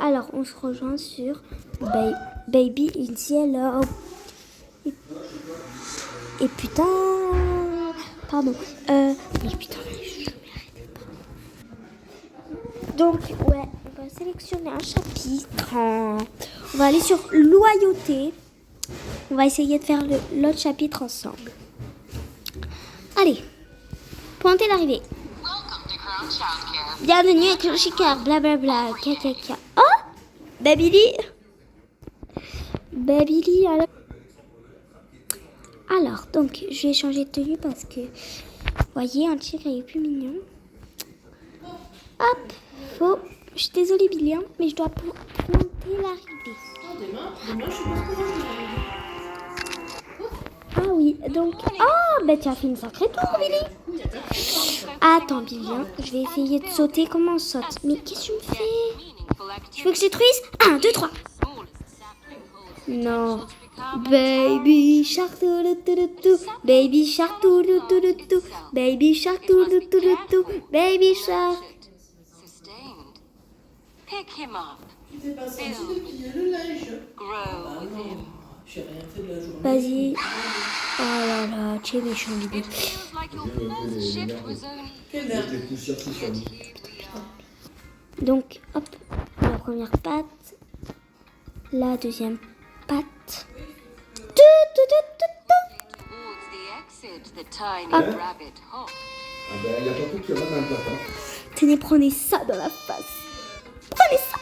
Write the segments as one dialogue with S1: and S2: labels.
S1: Alors, on se rejoint sur Baby in Yellow. Et putain... Pardon. Mais putain, je m'arrête pas. Donc, ouais, on va sélectionner un chapitre. On va aller sur loyauté. On va essayer de faire l'autre chapitre ensemble. Allez, pointez l'arrivée. Bienvenue avec le Chicar, blablabla, caca. Oh, Babili. Alors, donc, je vais changer de tenue parce que, vous voyez, un tigre est plus mignon. Hop, je suis désolée, Billy, hein, mais je dois pointer l'arrivée.
S2: Demain, je suis pas
S1: Ah oui, donc... Oh, bah tu as fait une sacrée tour, Billy. Attends, Billy, hein, je vais essayer de sauter. Comment on saute? Mais qu'est-ce que tu me fais? Tu veux que je détruise? 1, 2, 3. Non. Baby shark, baby shark, baby shark, baby shark.
S3: Pick him up.
S2: Tu t'es pas senti de plier le linge.
S3: Grow with him.
S2: J'ai rien fait de la journée.
S1: Vas-y. Oh là là, tu es méchant, Billy.
S3: It feels like your first shift was only
S2: Quelle merde.
S1: Donc, hop, la première patte, la deuxième patte.
S3: towards the exit, the tiny
S1: Hop.
S3: rabbit hopped.
S4: Ah ben, il n'y a pas tout qui rentre dans le plat.
S1: Tenez, prenez ça dans la face. Prenez ça.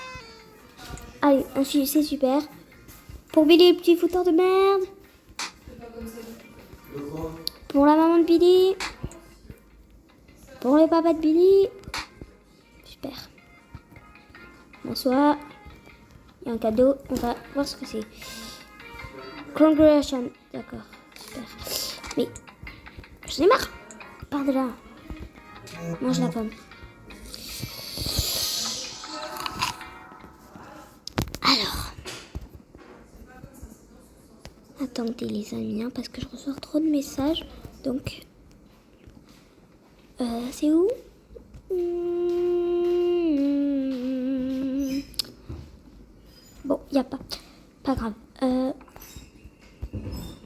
S1: Allez, ensuite, c'est super. Pour Billy, le petit fouteur de merde. Pour la maman de Billy. Pour le papa de Billy. Super. Bonsoir. Il y a un cadeau. On va voir ce que c'est. Congratulations. D'accord. Super. Mais, j'en ai marre. Pars de là. Mange la pomme. Alors. Attendez les amis, hein, parce que je reçois trop de messages. Donc. C'est où? Bon, y a pas. Pas grave.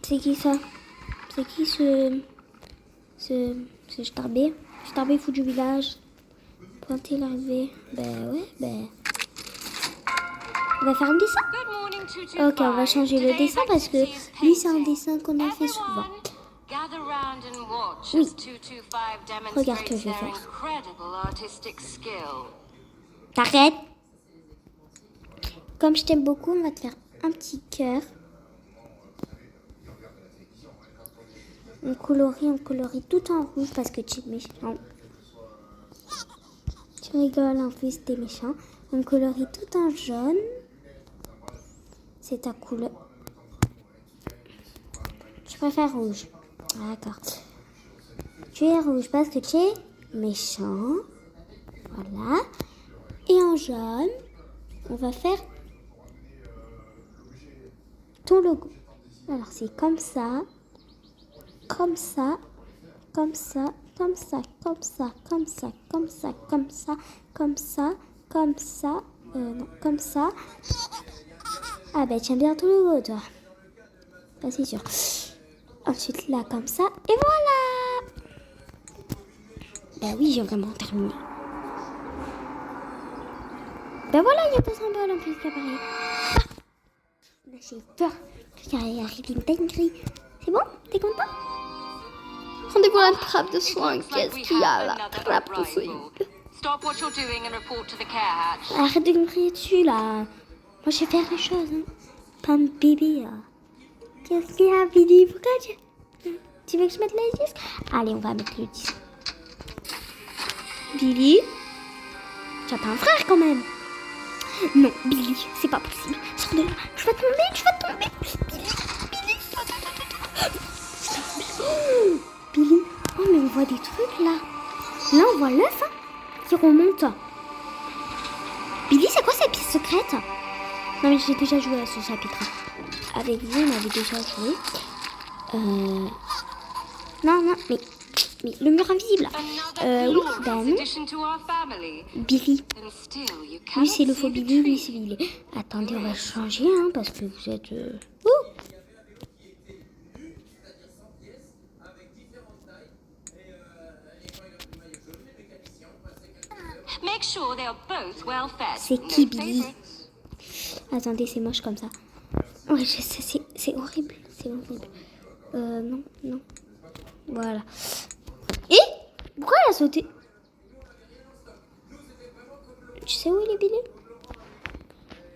S1: C'est qui ça? C'est qui ce starbé? Starbé fou du village. Pointer l'arrivée. Ben ouais, ben. On va faire un dessin.
S3: Good morning, 225.
S1: Ok, on va changer le dessin parce que lui, c'est un dessin qu'on a fait souvent.
S3: Gather round and watch
S1: Oui.
S3: as 225
S1: Regarde ce que
S3: demonstrates
S1: je vais
S3: their
S1: faire.
S3: incredible artistic skill.
S1: T'arrêtes. Comme je t'aime beaucoup, on va te faire un petit cœur. On colorie tout en rouge parce que tu es méchant. Tu rigoles, en plus t'es méchant. On colorie tout en jaune. C'est ta couleur. Je préfère rouge. Ah, d'accord. Tu es rouge parce que tu es méchant. Voilà. Et en jaune, on va faire ton logo. Alors c'est comme ça, comme ça, comme ça, comme ça, comme ça, comme ça, comme ça, comme ça, comme ça, comme ça, non, comme ça. Ah ben tiens bien ton logo toi. Ça c'est sûr. Ensuite là comme ça et voilà. Ben oui, j'ai vraiment terminé. Ben voilà, il y a ton symbole en plus qui apparaît. Ah, j'ai peur qu'il arrive une dinguerie. C'est bon? T'es content? Rendez-vous à la trappe de soins. Qu'est-ce qu'il y a là? Trappe de soins.
S3: Stop what you're doing and report to the care hatch.
S1: Arrête de me crier dessus là. Moi je sais faire les choses. Hein. Pas un bébé là. Qu'est-ce qu'il y a, Billy? Pourquoi tu veux que je mette le disque? Allez, on va mettre le disque. Billy? Tu as pas un frère quand même? Non, Billy, c'est pas possible. Sors de là. Je vais tomber. Billy. Oh, Billy. Oh, mais on voit des trucs là. Là, on voit l'œuf qui remonte. Billy, c'est quoi cette pièce secrète? Non, mais j'ai déjà joué à ce chapitre. Avec vous, on avait déjà joué. Non, mais Mais le mur invisible, là.
S3: Another
S1: Oui,
S3: glorious
S1: bah non.
S3: addition to our family.
S1: Billy.
S3: And still, you
S1: Lui,
S3: cannot
S1: c'est le
S3: see
S1: faux
S3: the
S1: Billy, lui,
S3: tree.
S1: c'est Billy. Attendez, on va changer, hein, parce que vous êtes... Ouh.
S3: Make sure they are both well fed.
S1: C'est
S3: No
S1: qui, Billy?
S3: favorites.
S1: Attendez, c'est moche comme ça. Ouais, je sais, c'est horrible. C'est horrible. Non, non. Voilà. Et pourquoi elle a sauté? Tu sais où il est, Billy?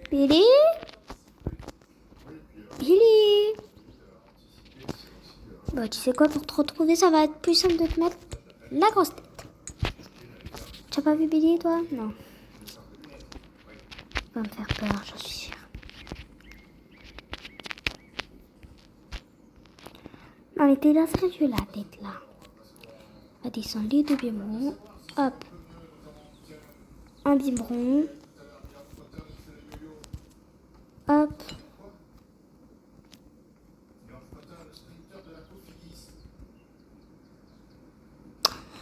S1: Billy? Billy? Bah, tu sais quoi, pour te retrouver, ça va être plus simple de te mettre la grosse tête. Tu as pas vu Billy, toi? Non. Il va me faire peur, j'en suis sûre. Non, mais t'es là, sérieux, la tête, là. On va descendre les deux biberons. Hop. Un biberon. Hop.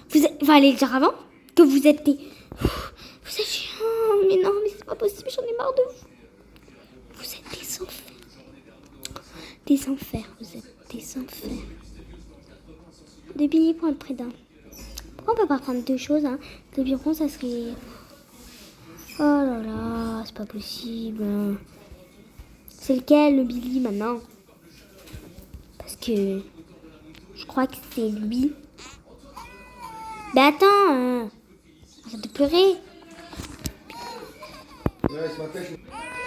S1: Vous êtes... Va aller le dire avant que vous êtes des... Vous êtes chiant. Mais non, mais c'est pas possible, j'en ai marre de vous. Vous êtes des enfers. Des enfers, vous êtes des enfers. Deux billets pour être près d'un. Pourquoi on peut pas prendre deux choses, hein? Deux biberons, ça serait... Oh là là, c'est pas possible. C'est lequel, le Billy, maintenant? Parce que... Je crois que c'est lui. Ben attends, arrête de pleurer.
S4: Ouais, ce matin,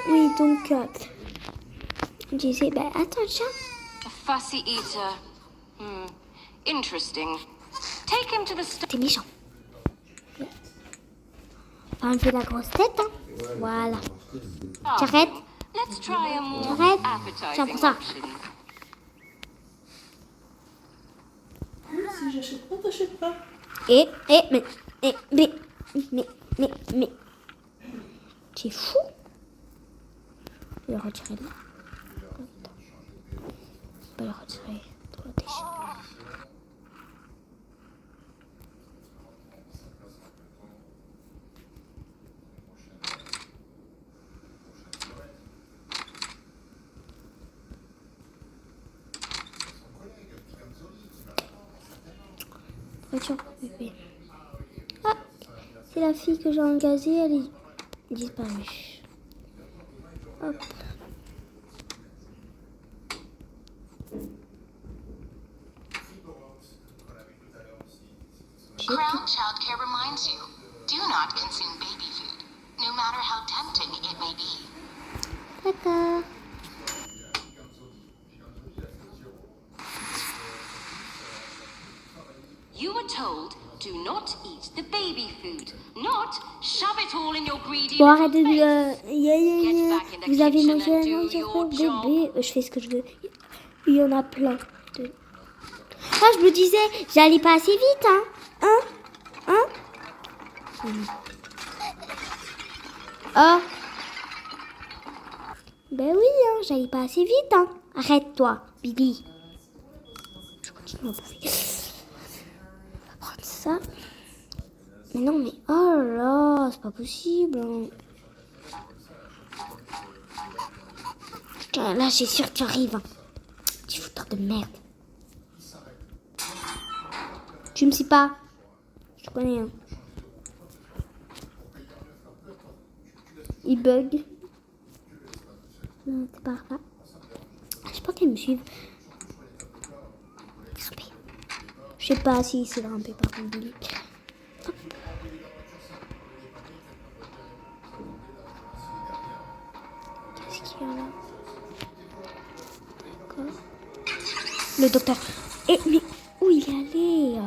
S1: Oui, donc... je disais, ben attends, tiens.
S3: A fussy eater. Interesting. Take him to the
S1: T'es méchant. Enfin, on fait la grosse tête, hein. Voilà. J'arrête.
S3: Let's try a more
S1: J'arrête. Tiens,
S3: appetizing
S1: pour ça.
S3: option.
S2: Si j'achète pas, t'achètes pas.
S1: Mais. Tu es fou. Je vais le retirer là. Je vais le retirer. Trop déchiré. Voiture, bébé. Ah, c'est la fille que j'ai engagée, elle est disparue. Hop.
S5: Crown Childcare reminds you, do not consume baby food, no matter how tempting it may be.
S1: D'accord.
S3: You were told, do not eat the baby food. Not shove it all in your greedy
S1: Bon,
S3: little
S1: arrête de...
S3: face.
S1: Vous avez mangé
S3: and
S1: la
S3: do
S1: nourriture
S3: your
S1: pour
S3: job.
S1: bébé. Je fais ce que je veux. Il y en a plein. Ah, je me disais, j'allais pas assez vite, hein. Oh. Ben oui, hein, j'allais pas assez vite, hein. Arrête-toi, Billy. Je continue à bouffer. On va prendre ça. Mais non, mais oh là, c'est pas possible. Hein. Putain, là, c'est sûr que tu arrives. Hein. Tu fouteur de merde. Tu me sais pas. Je te connais. Hein. Il bug. Non, c'est par là. Ah, je pense qu'elle me suivent. Grimper. Je sais pas si c'est grimper par contre, Billy. Hop. Qu'est-ce qu'il y a là? D'accord. Le docteur. Et mais où il est allé?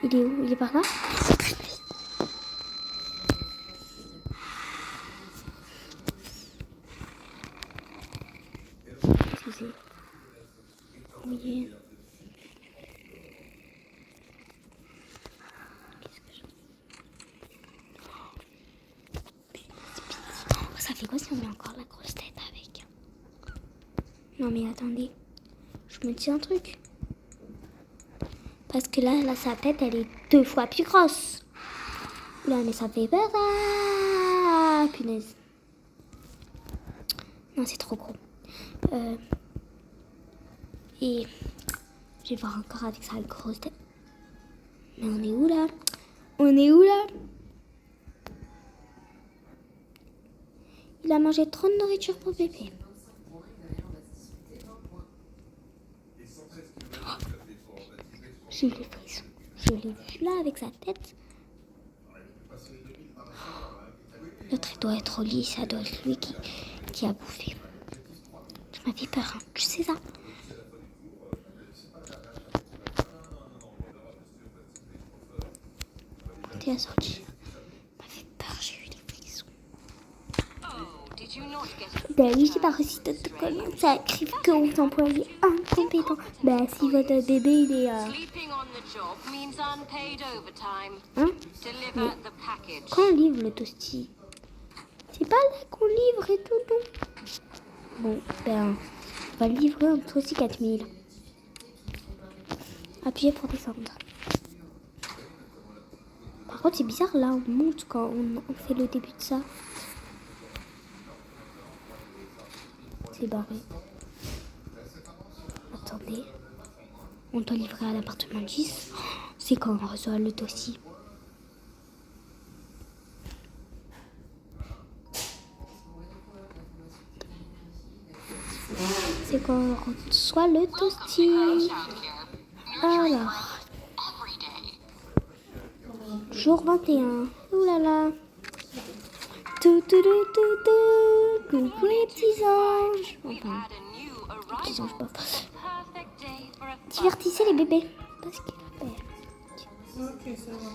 S1: Il est où? Il est par là? Excusez. fait quoi si on met encore la grosse tête avec? Non mais attendez, je me dis un truc. Parce que là, sa tête, elle est 2 fois plus grosse. Là, mais ça fait peur. Ah, punaise. Non, c'est trop gros. Et je vais voir encore avec sa grosse tête. Mais on est où là? On est où là? Il a mangé trop de nourriture pour bébé. J'ai eu les frissons. Je l'ai vu là avec sa tête. L'autre, il doit être au lit. Ça doit être lui qui a bouffé. Ça m'a fait peur, hein. Tu sais ça? Tu as sorti. Ça m'a fait peur, j'ai eu les frissons.
S3: Oh, did you not get a
S1: Ben oui, j'ai pas reçu d'autocollants. Ça écrit que aux employés incompétents. Ben si votre bébé, il est...
S3: sleeping on the job means unpaid overtime.
S1: Hein?
S3: Deliver the package.
S1: Quand on livre le toasty? C'est pas là qu'on livre et tout, non? Bon, ben, on va livrer un toasty 4000. Appuyez pour descendre. Par contre, c'est bizarre, là, on monte quand on fait le début de ça. C'est barré. Attendez. On doit livrer à l'appartement 10. C'est quand on reçoit le toasty. C'est quand on reçoit le toasty. Alors,
S5: Every day.
S1: jour 21. Ouh là là. Tout, tout, tout, tout, tout. Coucou les petits anges. Enfin,
S3: Had a new
S1: petits anges,
S3: arrival.
S1: pas.
S3: Perfect day for a
S1: Divertissez les bébés. Parce qu'il appelle.
S2: Ok, ça va.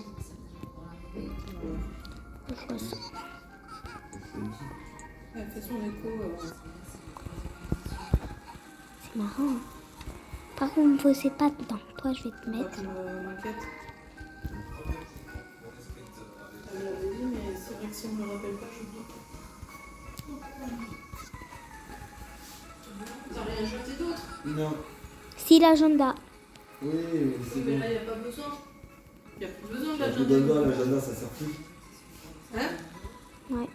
S1: Je vois ça.
S2: Elle fait son écho.
S1: C'est marrant. Hein. Par contre, ne faisez pas dedans. Toi, je vais te
S2: Pas
S1: mettre.
S2: que m'inquiète. Elle l'avait dit, mais c'est vrai que si on me le rappelle pas, j'oublie. T'as rien jeté d'autre?
S4: Non.
S1: Si l'agenda.
S4: Oui, mais c'est
S2: Mais
S4: bon.
S2: là, il n'y a pas besoin. Il n'y a plus besoin de
S4: J'ai
S2: l'agenda.
S4: plus d'agenda, l'agenda, ça sert plus.
S2: Hein?
S1: Ouais.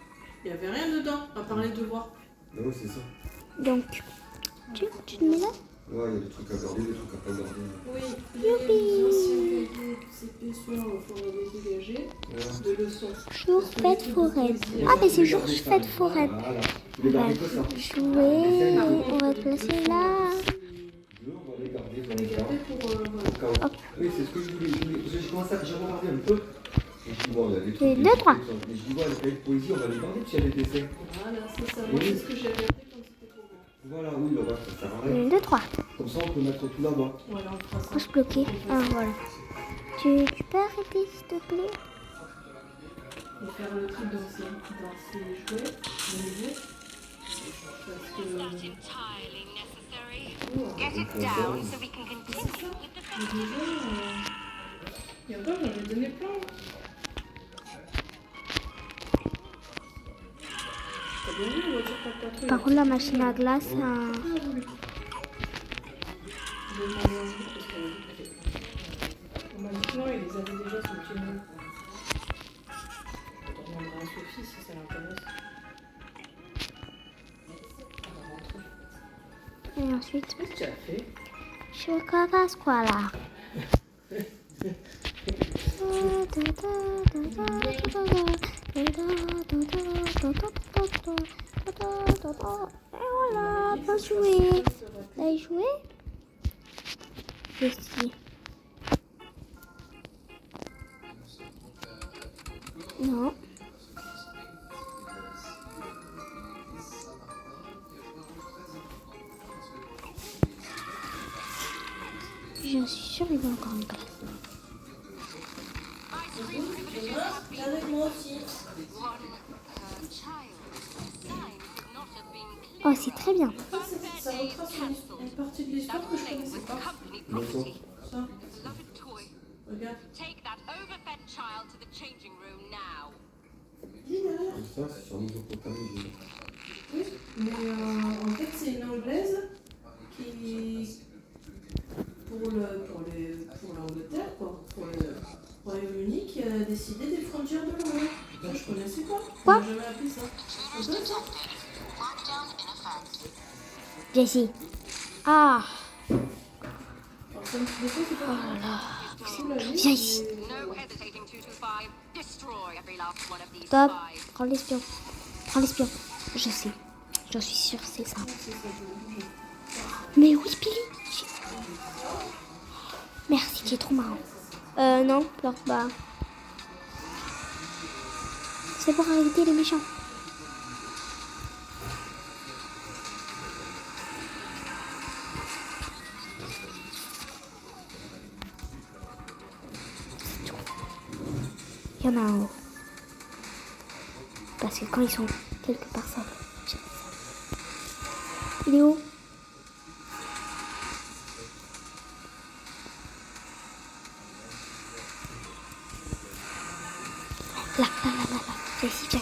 S2: Il n'y avait rien dedans, à part les devoirs.
S4: Mais oui, c'est ça.
S1: Donc, tu te mets là?
S4: Ouais, il y a des trucs à garder, des trucs à pas garder.
S2: Oui, les anciens cahiers du CP sur il faudra les dégager.
S4: Voilà.
S2: De leçons.
S1: Jour fête foraine. Ah, mais c'est jour fête foraine.
S4: Voilà.
S1: On va jouer. On va te placer là.
S4: On va les garder,
S2: On les garder pour...
S4: au cas où.
S1: Hop.
S4: Oui, c'est ce que je voulais. J'ai commencé à j'ai regardé un peu. Et je dis, bon, il y a des trucs.
S1: Et deux, trois.
S4: Mais je dis, ouais, les cahiers de poésie, on va les garder s'il y a des dessins.
S2: Voilà, c'est ça. Moi, c'est ce que j'avais appris quand c'était trop grand.
S4: Voilà, oui, le reste, ça sert à rien.
S1: 1, 2, 3.
S4: Comme ça, on peut mettre tout là-bas.
S2: Voilà, on fera ça.
S1: Couche bloquée. Ah, voilà. Tu peux arrêter, s'il te plaît?
S2: Et faire le truc dans ses jouets, le nouveau. Parce que...
S3: entirely necessary. Get it down so we can continue with the
S2: Le nouveau, il y a pas, j'en ai donné plein. T'as bien vu, la voiture pas trop.
S1: Par contre, la machine à glace,
S2: Je vais demander à Nick parce qu'elle a dit que on m'a dit que non, il les avait déjà son petit nom. On demandera à Sophie si ça l'intéresse. Elle va rentrer.
S1: et ensuite,
S2: Qu'est-ce que tu as fait?
S1: je casse quoi là? Et voilà, bien joué. T'as joué? Ici. Non. Je suis sûre qu'il va encore une classe.
S2: Avec moi aussi.
S1: Oh, c'est très bien.
S2: Ça retrace une partie de l'histoire que je connaissais pas.
S4: D'accord.
S2: Ça,
S3: beloved toy.
S2: regarde.
S3: Take that overfed child to the changing room now.
S4: Et ça, c'est sur Mésopotamie.
S2: Oui, mais en fait, c'est une Anglaise qui, pour l'Angleterre, quoi, pour le Royaume-Uni, qui a décidé des frontières de l'Europe. Ça, je connaissais pas.
S1: Quoi?
S2: On m'a jamais appris ça.
S5: Intruders
S2: C'est ça.
S5: detected. Lockdown in effect.
S1: Jessie. Ah,
S2: Alors, ça me des fois, c'est pas sous la liste,
S1: viens ici.
S2: mais-
S3: No hesitating, 225. Destroy every last one of these
S1: Stop.
S3: spies.
S1: Prends l'espion. Prends l'espion. Je sais. J'en suis sûre, c'est ça.
S2: C'est ça,
S1: Mais oui, Billy. Merci, tu es trop marrant. Non, pleure pas. C'est pour arrêter les méchants. Il y en a un haut. Parce que quand ils sont quelque part, ça va. Il est où? Là. C'est ici, Jack.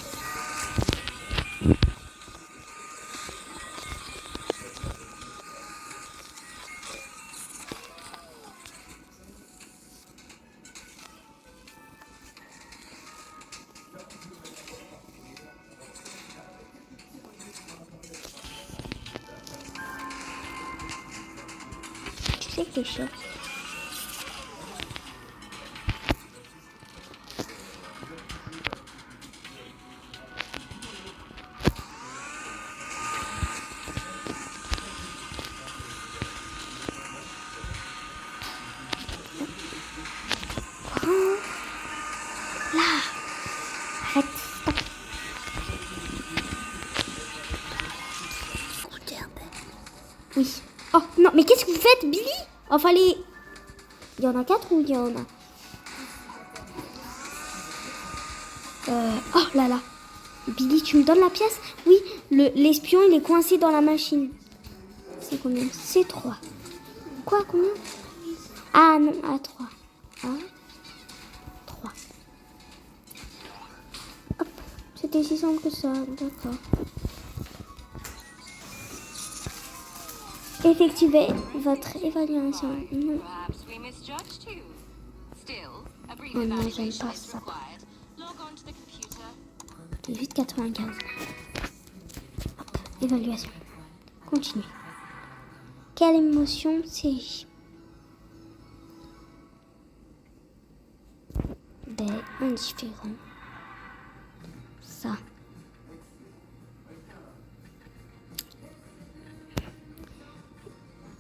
S1: Tu sais que c'est chaud. Là. Arrête. Stop. Oui. Oh non, mais qu'est-ce que vous faites, Billy? Enfin, les... Il y en a 4 ou il y en a... Oh là là. Billy, tu me donnes la pièce? Oui, l'espion, il est coincé dans la machine. C'est combien? C'est 3. Quoi, combien? Ah non, à 3. Ah, 3. Hop, c'était si simple que ça, d'accord. Effectuez votre évaluation. Non.
S3: Perhaps we misjudged you. Still, a brief
S1: Oh non, j'aime
S3: evaluation
S1: pas
S3: is
S1: ça.
S3: required. Log on to the computer.
S1: 18,95. Hop, évaluation. Continue. Quelle émotion c'est? Ben, indifférent. Ça.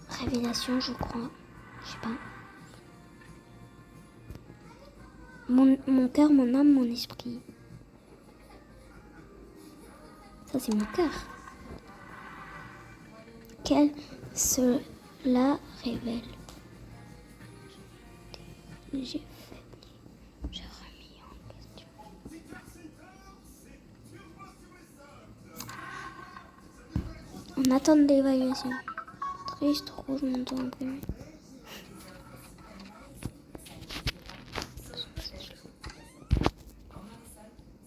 S1: Révélation, je crois. Je sais pas. Mon cœur, mon âme, mon esprit. Ça, c'est mon cœur. Quel cela révèle. J'ai fait. J'ai remis en question. On attend de l'évaluation. Triste, rouge, montant imprimé.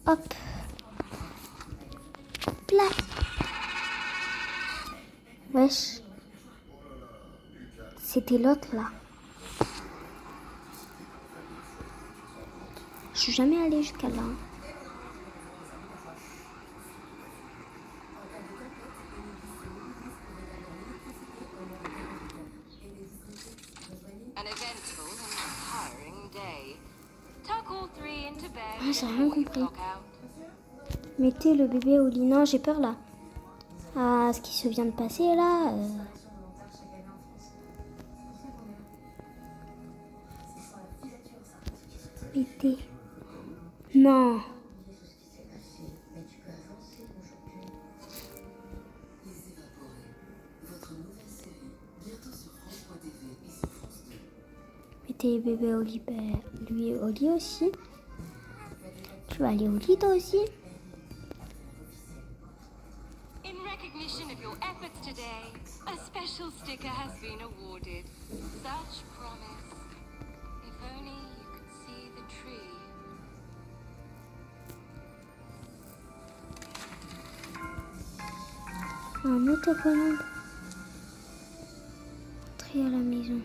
S1: Hop. Là. Wesh. C'était l'autre là. Je suis jamais allée jusqu'à là.
S3: An eventful and tiring day. Tuck all three into bed.
S1: Ah, j'ai rien compris.
S3: Clock out.
S1: Mettez le bébé au lit. Non, j'ai peur là. Ah, ce qui se vient de passer là. Mettez. Non. Mettez le bébé au lit. Ben, lui au lit aussi. Tu vas aller au lit toi aussi?
S3: In recognition of your efforts today, a special sticker has been awarded. Such promise. If only you could see the tree.
S1: Un autocollant. Entrer à la maison.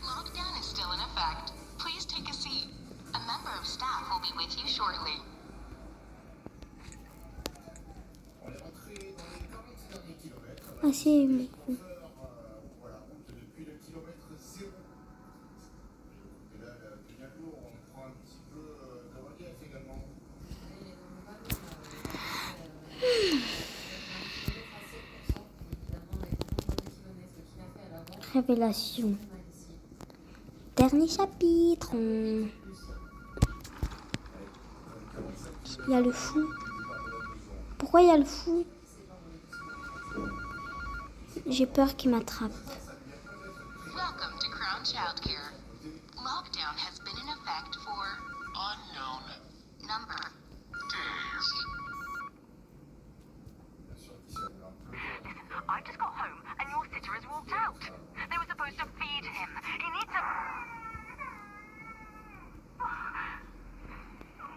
S5: Lockdown is still in effect. Please take a seat. A member of staff will be with you shortly.
S1: Ah, c'est bon.
S6: Voilà, donc depuis le kilomètre 0. Et là, bientôt, on prend un petit peu de relief également.
S1: Révélation. Dernier chapitre. Il y a le fou. Pourquoi il y a le fou? J'ai peur qu'il m'attrape.
S5: Welcome to Crown Childcare. Lockdown has been in effect for unknown number days.
S7: I just got home and your sitter has walked out. They were supposed to feed him. He needs a...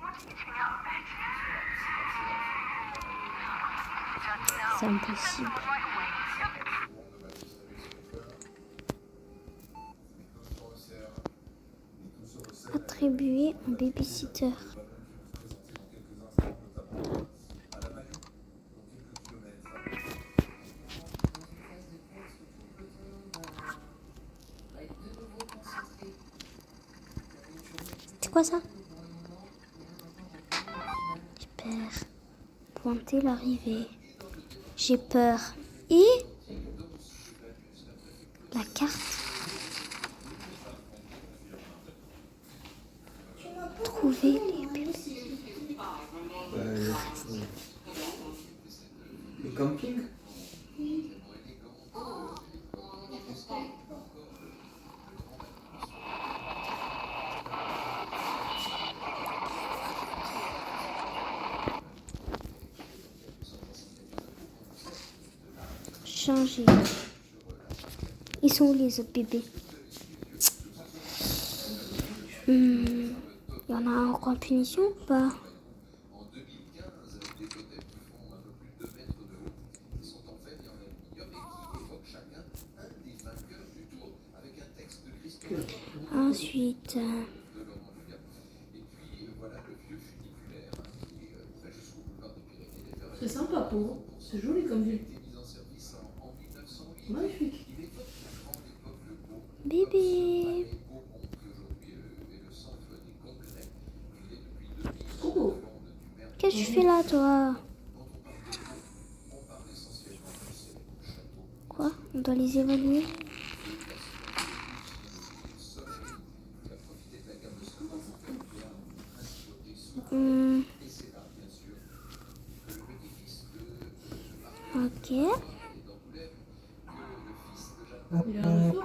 S7: What are you doing out of bed?
S1: C'est impossible.
S7: Right away.
S1: Attribuer un babysitter. C'est quoi ça? J'ai peur. Pointer l'arrivée. J'ai peur. Et la carte. Trouver les bébés.
S4: Le camping.
S1: Changer. Ils sont où les autres bébés? Il y en a un encore en punition ou pas? Ensuite,
S2: C'est sympa pour. C'est joli comme ville. Magnifique.
S1: bébé.
S2: Trop beau.
S1: Qu'est-ce que tu fais là, toi? Quoi? On doit les évaluer? Ok.
S2: Il a un retour.